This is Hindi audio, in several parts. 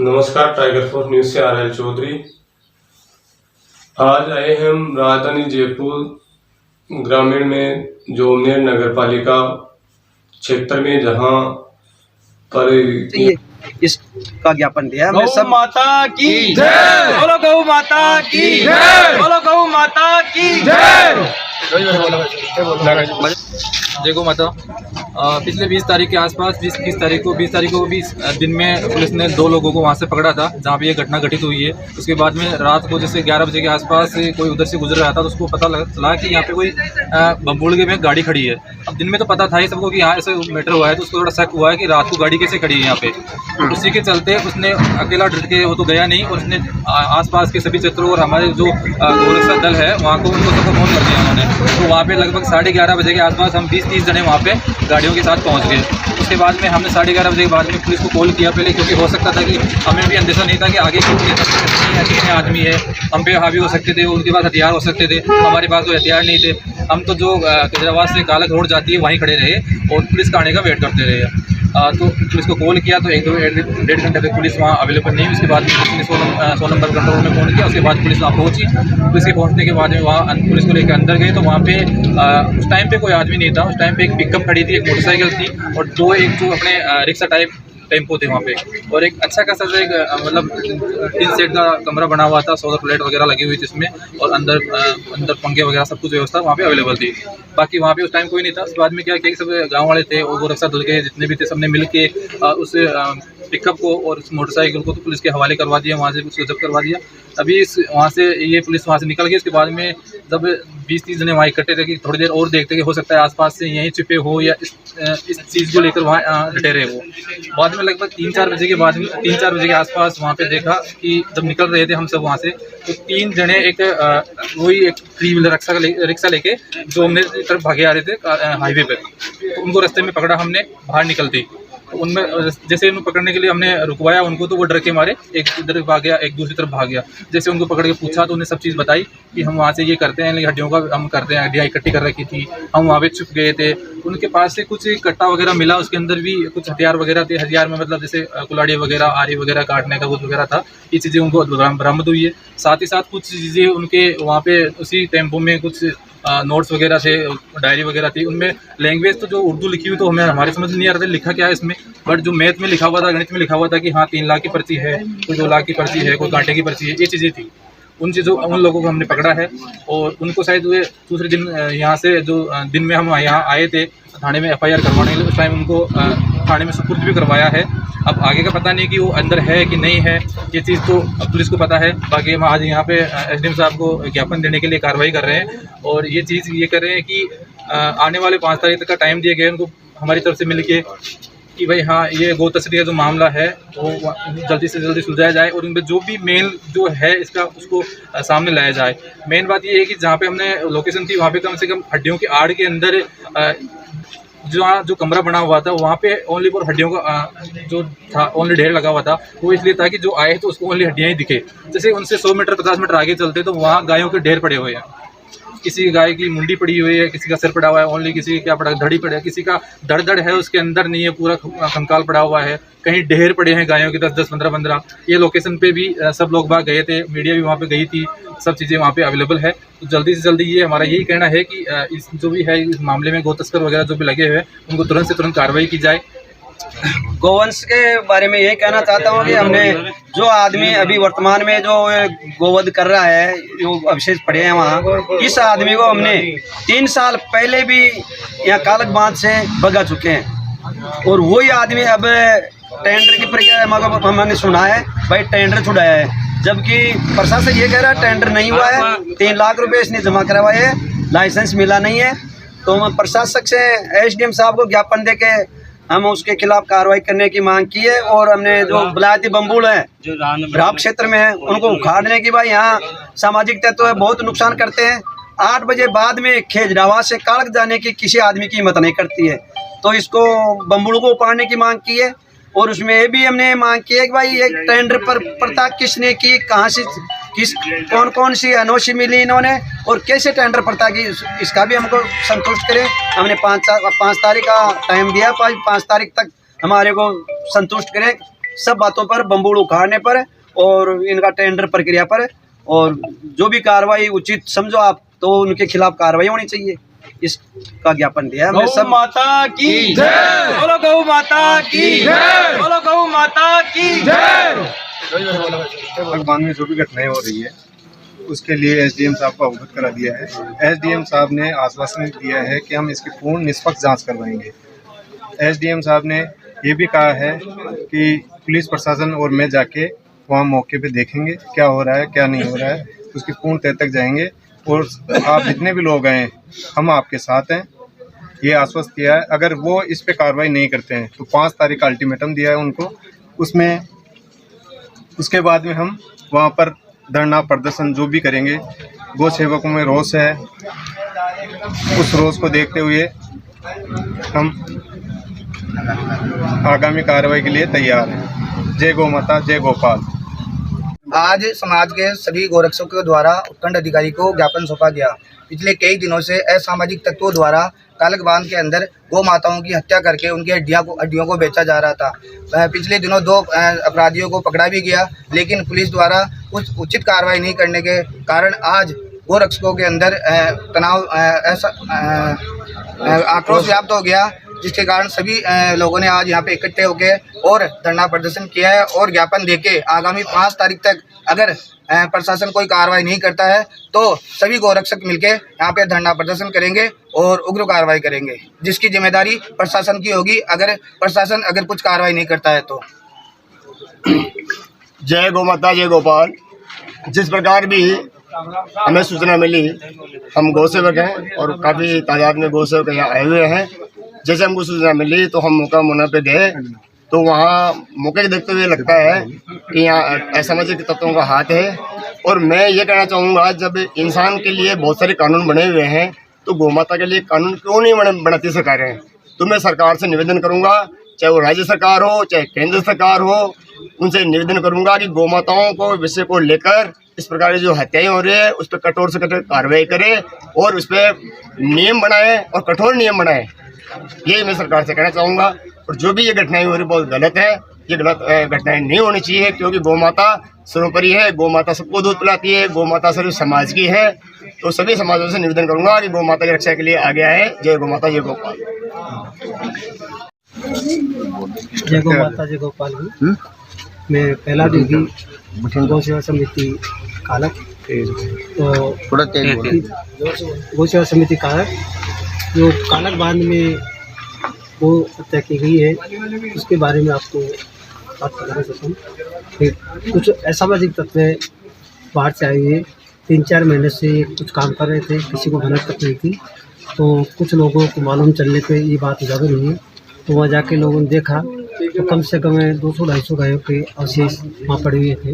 नमस्कार, टाइगर फोर्स न्यूज से आर एल चौधरी। आज आए हम राजधानी जयपुर ग्रामीण में जोमनेर नगर पालिका क्षेत्र में, जहां पर इसका ज्ञापन दिया है। गौ माता की जय, बोलो गौ माता की जय, बोलो गौ माता की जय। जय गौ माता। पिछले 20 तारीख के आसपास 20 तारीख को भी दिन में पुलिस ने 2 लोगों को वहाँ से पकड़ा था, जहाँ पे ये घटना घटित हुई है। उसके बाद में रात को जैसे 11 बजे के आसपास कोई उधर से गुजर रहा था, तो उसको पता चला कि यहाँ पे कोई बम्बुलगे में गाड़ी खड़ी है। अब दिन में तो पता था ही सबको कि यहाँ ऐसे मैटर हुआ है, तो उसको थोड़ा शक हुआ है कि रात को गाड़ी कैसे खड़ी है यहाँ पे। उसी के चलते उसने अकेला डर के वो तो गया नहीं, और उसने आसपास के सभी क्षेत्रों और हमारे जो गोरक्षा दल है वहाँ को उनको सबको फोन कर दिया उन्होंने। तो वहाँ पे लगभग 11:30 बजे के आसपास हम 20-30 जने वहाँ पे गाड़ियों के साथ पहुँच गए। उसके बाद में हमने 11:30 बजे के बाद में पुलिस को कॉल किया पहले, क्योंकि हो सकता था कि हमें भी अंदेशा नहीं था कि आगे कितने आदमी है, हम पे हावी हो सकते थे, उनके पास हथियार हो सकते थे, हमारे पास कोई हथियार नहीं थे। हम तो जो केजरीवाल से कालक रोड जाती है वहीं खड़े रहे और पुलिस का आने का वेट करते रहे। तो पुलिस को कॉल किया तो 1-1.5 घंटे तक पुलिस वहाँ अवेलेबल नहीं हुई। उसके बाद पुलिस ने 100 नंबर कंट्रोल में फ़ोन किया। उसके बाद पुलिस वहाँ पहुँची। पुलिस के पहुँचने के बाद में वहाँ पुलिस को लेकर अंदर गए, तो वहाँ पे उस टाइम पे कोई आदमी नहीं था। उस टाइम पे एक पिकअप खड़ी थी, एक मोटरसाइकिल थी, और 2 एक जो अपने रिक्शा टाइप टेम्पो थे वहाँ पे, और एक अच्छा खासा जो एक मतलब 3 सेट का कमरा बना हुआ था, सोलर प्लेट वगैरह लगी हुई थी इसमें, और अंदर पंखे वगैरह सब कुछ व्यवस्था वहाँ पे अवेलेबल थी। बाकी वहाँ पे उस टाइम कोई नहीं था। उसके बाद में क्या किया कि सब गाँव वाले थे और गोरक्षा दल के जितने भी थे, सबने मिल के उस पिकअप को और उस मोटरसाइकिल को तो पुलिस के हवाले करवा दिया, वहाँ से उसको जब्त करवा दिया। अभी वहाँ से ये पुलिस वहाँ से निकल गई। उसके बाद में जब 20-30 जने वहाँ इकट्ठे थे कि थोड़ी देर और देखते कि हो सकता है आसपास से यहीं छुपे हो या इस चीज़ को लेकर वहाँ डटे रहे हो। बाद में लगभग 3-4 बजे के बाद में 3-4 बजे के आसपास वहाँ पे देखा कि जब निकल रहे थे हम सब वहाँ से, तो 3 जने एक वही एक 3 व्हीलर रिक्शा लेके जो हमने तरफ भागे आ रहे थे हाईवे पर, तो उनको रास्ते में पकड़ा हमने बाहर निकलते। उनमें जैसे उनको पकड़ने के लिए हमने रुकवाया उनको, तो वो डर के मारे एक इधर भाग गया, एक दूसरी तरफ भाग गया। जैसे उनको पकड़ के पूछा तो उन्हें सब चीज़ बताई कि हम वहाँ से ये करते हैं, हड्डियों का हम करते हैं, हड्डियाँ इकट्ठी कर रखी थी, हम वहाँ पे छुप गए थे। उनके पास से कुछ कट्टा वगैरह मिला, उसके अंदर भी कुछ हथियार वगैरह थे। हथियार में मतलब जैसे कुल्हाड़ी वगैरह, आरी वगैरह काटने का कुछ वगैरह था, ये चीज़ें उनको बरामद हुई है। साथ ही साथ कुछ चीज़ें उनके वहाँ पे उसी टेम्पो में कुछ नोट्स वगैरह थे, डायरी वगैरह थी। उनमें लैंग्वेज तो जो उर्दू लिखी हुई तो हमें हमारे समझ नहीं आ रहा था लिखा क्या है इसमें, बट जो मैथ में लिखा हुआ था, गणित में लिखा हुआ था कि हाँ 3 लाख की पर्ची है, कोई 2 लाख की पर्ची है, कोई कांटे की पर्ची है, ये चीज़ें थी। उन लोगों को हमने पकड़ा है, और उनको शायद वे दूसरे दिन यहाँ से जो दिन में हम यहाँ आए थे थाने में FIR करवाने के लिए, उस टाइम उनको थाने में सुपुर्द भी करवाया है। अब आगे का पता नहीं कि वो अंदर है कि नहीं है, ये चीज़ तो अब पुलिस को पता है। बाकी हम आज यहाँ पे SDM साहब को ज्ञापन देने के लिए कार्रवाई कर रहे हैं, और ये चीज़ ये कर रहे हैं कि आने वाले 5 तारीख तक का टाइम दिया गया है उनको हमारी तरफ से मिल के कि भाई हाँ ये गौ तस्करी का जो मामला है वो जल्दी से जल्दी सुलझाया जाए, और उनमें जो भी मेन जो है इसका उसको सामने लाया जाए। मेन बात ये है कि जहाँ पे हमने लोकेशन थी वहाँ पे कम से कम हड्डियों की आड़ के अंदर जो कमरा बना हुआ था वहाँ पे ओनली फॉर हड्डियों का जो था ओनली ढेर लगा हुआ था। वो इसलिए था कि जो आए तो उसको ओनली हड्डियाँ ही दिखे। जैसे उनसे 100 मीटर 50 मीटर आगे चलते तो वहाँ गायों के ढेर पड़े हुए हैं, किसी गाय की मुंडी पड़ी हुई है, किसी का सिर पड़ा हुआ है, ओनली किसी क्या पड़ा धड़ी पड़ा है, किसी का धड़ है उसके अंदर नहीं है, पूरा कंकाल पड़ा हुआ है, कहीं ढेर पड़े हैं गायों के 10-10 15-15। ये लोकेशन पे भी सब लोग बाहर गए थे, मीडिया भी वहाँ पे गई थी, सब चीज़ें वहाँ पे अवेलेबल है। तो जल्दी से जल्दी ये हमारा यही कहना है कि इस जो भी है इस मामले में गौ तस्कर वगैरह जो भी लगे हुए हैं उनको तुरंत से तुरंत कार्रवाई की जाए। गोवंश के बारे में यही कहना चाहता हूँ कि हमने जो आदमी अभी वर्तमान में जो गोवध कर रहा है, जो अवशेष पड़े हैं वहाँ, इस आदमी को हमने 3 साल पहले भी यहाँ कालक बांध से भगा चुके हैं, और वही आदमी अब टेंडर की प्रक्रिया हमने सुना है भाई टेंडर छुड़ाया है, जबकि प्रशासन ये कह रहा है टेंडर नहीं हुआ है, 3 लाख रुपए इसने जमा करवाए हैं, लाइसेंस मिला नहीं है। तो हम प्रशासक से SDM साहब को ज्ञापन दे के हम उसके खिलाफ कार्रवाई करने की मांग की है, और हमने जो विलायती बम्बुल है जो भ्राप क्षेत्र में है उनको उखाड़ने की, भाई यहाँ सामाजिक तत्व है बहुत नुकसान करते हैं। 8 बजे बाद में खेजराबाद से कालक जाने की किसी आदमी की हिम्मत नहीं करती है, तो इसको बम्बुल को उपाड़ने की मांग की है। और उसमें ये भी हमने मांग की है कि भाई ये टेंडर पर प्रता किसने की, कहाँ से कौन सी NOC मिली इन्होंने, और कैसे टेंडर प्रता की, इसका भी हमको संतुष्ट करें। हमने 5 तारीख का टाइम दिया, 5 तारीख तक हमारे को संतुष्ट करें सब बातों पर बम्बूल उखाड़ने पर और इनका टेंडर प्रक्रिया पर, और जो भी कार्रवाई उचित समझो आप तो उनके खिलाफ कार्रवाई होनी चाहिए, इसका ज्ञापन दिया है। मैं सब माता की जय, बोलो गौ माता की जय, बोलो गौ माता की जय। बागबान में जो भी घटनाएं हो रही है उसके लिए एसडीएम साहब को अवगत करा दिया है। एसडीएम साहब ने आश्वासन दिया है कि हम इसकी पूर्ण निष्पक्ष जांच करवाएंगे। एसडीएम साहब ने ये भी कहा है कि पुलिस प्रशासन और मैं जाके वहाँ मौके पे देखेंगे क्या हो रहा है क्या नहीं हो रहा है, उसकी पूर्ण तह तक जाएंगे और आप जितने भी लोग हैं हम आपके साथ हैं, ये आश्वस्त किया है। अगर वो इस पे कार्रवाई नहीं करते हैं तो 5 तारीख का अल्टीमेटम दिया है उनको, उसके बाद में हम वहाँ पर धरना प्रदर्शन जो भी करेंगे। गौ सेवकों में रोष है, उस रोष को देखते हुए हम आगामी कार्रवाई के लिए तैयार हैं। जय गौ माता, जय गोपाल। आज समाज के सभी गोरक्षकों द्वारा उत्कंठ अधिकारी को ज्ञापन सौंपा गया। पिछले कई दिनों से असामाजिक तत्वों द्वारा कालक बांध के अंदर गौ माताओं की हत्या करके उनकी हड्डियों को बेचा जा रहा था। पिछले दिनों 2 अपराधियों को पकड़ा भी गया, लेकिन पुलिस द्वारा कुछ उचित कार्रवाई नहीं करने के कारण आज गोरक्षकों के अंदर तनाव आक्रोश व्याप्त हो गया, जिसके कारण सभी लोगों ने आज यहाँ पे इकट्ठे होकर और धरना प्रदर्शन किया है और ज्ञापन देके आगामी 5 तारीख तक अगर प्रशासन कोई कार्रवाई नहीं करता है तो सभी गोरक्षक मिलके यहाँ पे धरना प्रदर्शन करेंगे और उग्र कार्रवाई करेंगे, जिसकी जिम्मेदारी प्रशासन की होगी अगर प्रशासन कुछ कार्रवाई नहीं करता है तो। जय गौ माता, जय गोपाल। जिस प्रकार भी हमें सूचना मिली, हम गौ सेवक हैं और काफ़ी तादाद में गौ सेवक यहाँ आए हुए हैं। जैसे हमको सूचना मिली तो हम मौका मुना पे गए, तो वहाँ मौके को देखते हुए लगता है कि यहाँ असामाजिक तत्वों का हाथ है। और मैं ये कहना चाहूँगा, जब इंसान के लिए बहुत सारे कानून बने हुए हैं तो गौ माता के लिए कानून क्यों नहीं बनाती सरकारें। तो मैं सरकार से निवेदन करूँगा, चाहे वो राज्य सरकार हो चाहे केंद्र सरकार हो, उनसे निवेदन करूँगा कि गौ माताओं को विषय को लेकर इस प्रकार की जो हत्याएं हो रही है उस पर कठोर से कठोर कार्रवाई करे और उस पर नियम बनाए और कठोर नियम बनाए। यही मैं सरकार से कहना चाहूँगा। और जो भी ये घटनाएं हो रही बहुत गलत है, ये गलत घटनाएं नहीं होनी चाहिए, क्योंकि गौ माता सर्वोपरि है। गौ माता सबको दूध पिलाती है, गौ माता सिर्फ समाज की है। तो सभी समाजों से निवेदन करूँगा कि गौ माता की रक्षा के लिए आगे आए। जय गौ माता, जय गोपाल। जय गौ माता, जय गोपाल। मैं पहला देवी गौ सेवा समिति कालक, तो गौ सेवा समिति कालक जो कालक बांध में वो हत्या की गई है उसके बारे में आपको बात करना चाहता हूँ। फिर कुछ असामाजिक तत्व बाहर से आए हुए 3-4 महीने से कुछ काम कर रहे थे, किसी को भनक तक नहीं थी। तो कुछ लोगों को मालूम चलने पे ये बात उजागर हुई है, तो वहाँ जाके लोगों ने देखा तो कम से कम 200-250 गायों के अवशेष वहाँ पड़े हुए थे।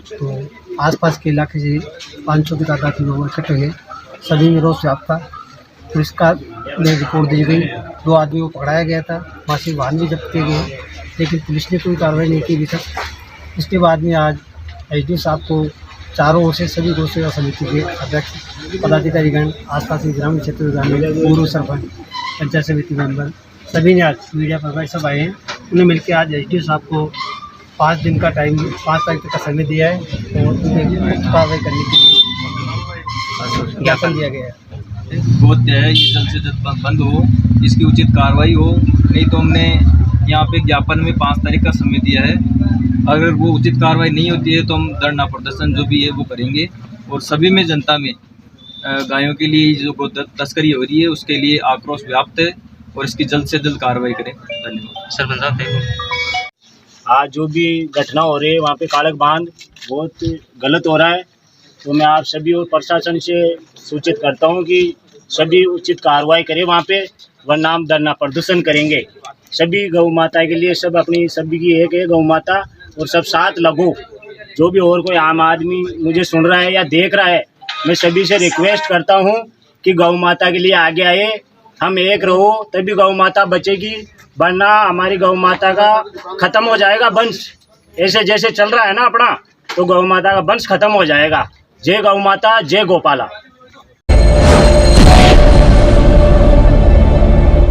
तो आसपास के इलाके से 500 की तादाद में लोग इकट्ठे हुए, सभी में रोष व्याप्त था। तो इसका रिपोर्ट दी गई, 2 आदमियों को पकड़ाया गया था, वहाँ से वाहन भी जब्त किए गए, लेकिन पुलिस ने कोई कार्रवाई नहीं की अभी तक। इसके बाद में आज एसडीओ साहब को चारों ओर से सभी गौ सेवा समिति के अध्यक्ष पदाधिकारीगण, आसपास के ग्रामीण क्षेत्र ग्रामीण पूर्व सरपंच, पंचायत समिति मेंबर सभी ने आज मीडिया पर सब आए हैं। उन्हें मिलकर आज एसडीओ साहब को 5 दिन का टाइम, 5 तारीख तक का समय दिया है और उन्हें कार्रवाई करने के लिए ज्ञापन दिया गया है। बहुत है, ये जल्द से जल्द बंद हो, इसकी उचित कार्रवाई हो। नहीं तो हमने यहाँ पे ज्ञापन में 5 तारीख का समय दिया है, अगर वो उचित कार्रवाई नहीं होती है तो हम धरना प्रदर्शन जो भी है वो करेंगे। और सभी में जनता में गायों के लिए जो तस्करी हो रही है उसके लिए आक्रोश व्याप्त है और इसकी जल्द से जल्द कार्रवाई करें। धन्यवाद। सरपंच साहब, आज जो भी घटना हो रही है वहाँ पे कालक बांध बहुत गलत हो रहा है, तो मैं आप सभी और प्रशासन से सूचित करता हूँ कि सभी उचित कार्रवाई करें वहाँ पे, वरना हम धरना प्रदर्शन करेंगे। सभी गौ माता के लिए सब अपनी सभी की एक है गौ माता, और सब साथ लगो। जो भी और कोई आम आदमी मुझे सुन रहा है या देख रहा है, मैं सभी से रिक्वेस्ट करता हूँ कि गौ माता के लिए आगे आए, हम एक रहो तभी गौ माता बचेगी, वरना हमारी गौ माता का खत्म हो जाएगा वंश। ऐसे जैसे चल रहा है ना अपना, तो गौ माता का वंश खत्म हो जाएगा। जय गौ माता, जय गोपाला।